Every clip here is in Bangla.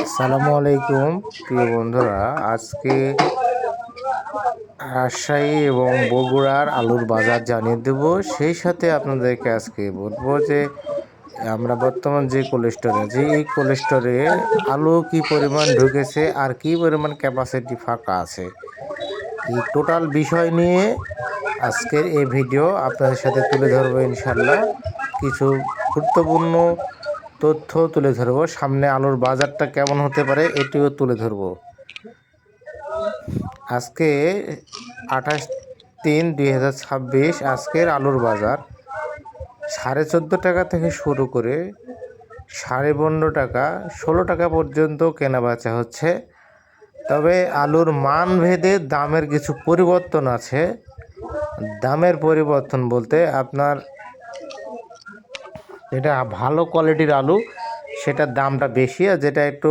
আসসালামু আলাইকুম প্রিয় বন্ধুরা। আজকে রাজশাহী এবং বগুড়ার আলুর বাজার জানিয়ে দেব। সেই সাথে আপনাদেরকে আজকে বলবো যে আমরা বর্তমান যে কোল্ড স্টোরে আছি, এই কোল্ড স্টোরে আলু কি পরিমাণ ঢুকেছে আর কি পরিমাণ ক্যাপাসিটি ফাঁকা আছে, এই টোটাল বিষয় নিয়ে আজকের এই ভিডিও আপনাদের সাথে তুলে ধরবো। ইনশাল্লাহ কিছু গুরুত্বপূর্ণ তথ্য তুলে ধরবো, সামনে আলুর বাজারটা কেমন হতে পারে এটিও তুলে ধরবো। আজকে 28/3/2026 আজকের আলুর বাজার 14.5 টাকা থেকে শুরু করে 15.5 টাকা 16 টাকা পর্যন্ত কেনা বেচা হচ্ছে। তবে আলুর মান ভেদে দামের কিছু পরিবর্তন আছে। দামের পরিবর্তন বলতে আপনার যেটা ভালো কোয়ালিটির আলু সেটার দামটা বেশি, আর যেটা একটু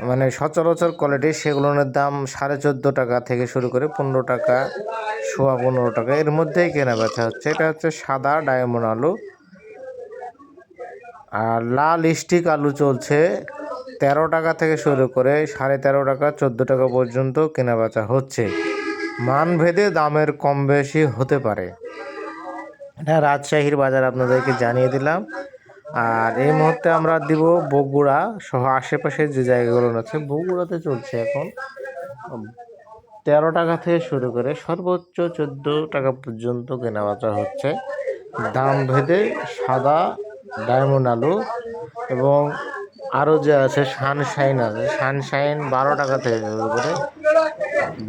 মানে সচরাচর কোয়ালিটির সেগুলোর দাম 14.5 টাকা থেকে শুরু করে 15 টাকা 15.5 টাকা এর মধ্যেই কেনা বেচা হচ্ছে। এটা হচ্ছে সাদা ডায়মন্ড আলু। আর লাল স্টিক আলু চলছে 13 টাকা থেকে শুরু করে 13.5 টাকা 14 টাকা পর্যন্ত কেনা বেচা হচ্ছে। মান ভেদে দামের কম বেশি হতে পারে। এটা রাজশাহীর বাজার আপনাদেরকে জানিয়ে দিলাম। আর এই মুহূর্তে আমরা দিব বগুড়া সহ আশেপাশের যে জায়গাগুলো আছে। বগুড়াতে চলছে এখন 13 টাকা থেকে শুরু করে সর্বোচ্চ 14 টাকা পর্যন্ত কেনাবেচা হচ্ছে। দাম ভেদে সাদা ডায়মন্ড আলু এবং আরও যে আছে সানশাইন আছে, সানশাইন 12 টাকা থেকে শুরু করে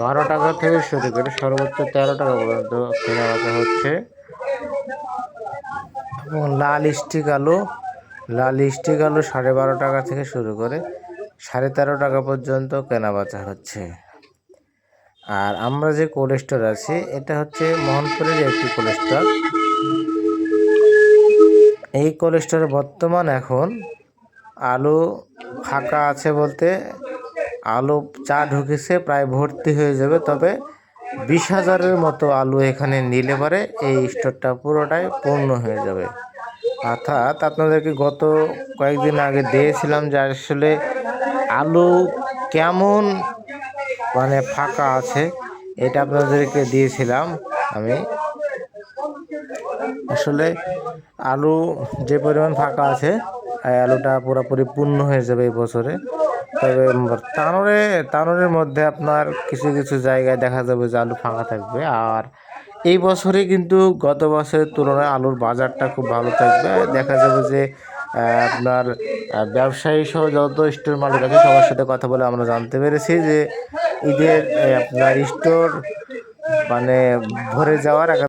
12 টাকা থেকে শুরু করে সর্বোচ্চ 13 টাকা পর্যন্ত কেনাবেচা হচ্ছে। এবং লাল স্টিক আলু 12.5 টাকা থেকে শুরু করে 13.5 টাকা পর্যন্ত কেনাবেচা হচ্ছে। আর আমরা যে কোল্ড স্টোর আছি এটা হচ্ছে মোহনপুরের একটি কোল্ড স্টোর। এই কোল্ড স্টোরে বর্তমান এখন আলু ফাঁকা আছে বলতে আলু চা ঢুকেছে প্রায় ভর্তি হয়ে যাবে। তবে 20,000-এর মতো আলু এখানে নিলে পারে এই স্টোরটা পুরোটাই পূর্ণ হয়ে যাবে। অর্থাৎ আপনাদেরকে গত কয়েকদিন আগে দিয়েছিলাম যে আসলে আলু কেমন মানে ফাঁকা আছে, এটা আপনাদেরকে দিয়েছিলাম আমি। আসলে আলু যে পরিমাণ ফাঁকা আছে এই আলুটা পুরোপুরি পূর্ণ হয়ে যাবে এই বছরে। তবে তানোরের মধ্যে আপনার কিছু কিছু জায়গায় দেখা যাবে যে আলু ফাঁকা থাকবে। আর এই বছরে কিন্তু গত বছরের তুলনায় আলুর বাজারটা খুব ভালো থাকবে। দেখা যাবে যে আপনার ব্যবসায়ী সহ যত স্টোর মালিক আছে সবার সাথে কথা বলে আমরা জানতে পেরেছি যে ঈদের আপনার স্টোর মানে ভরে যাওয়ার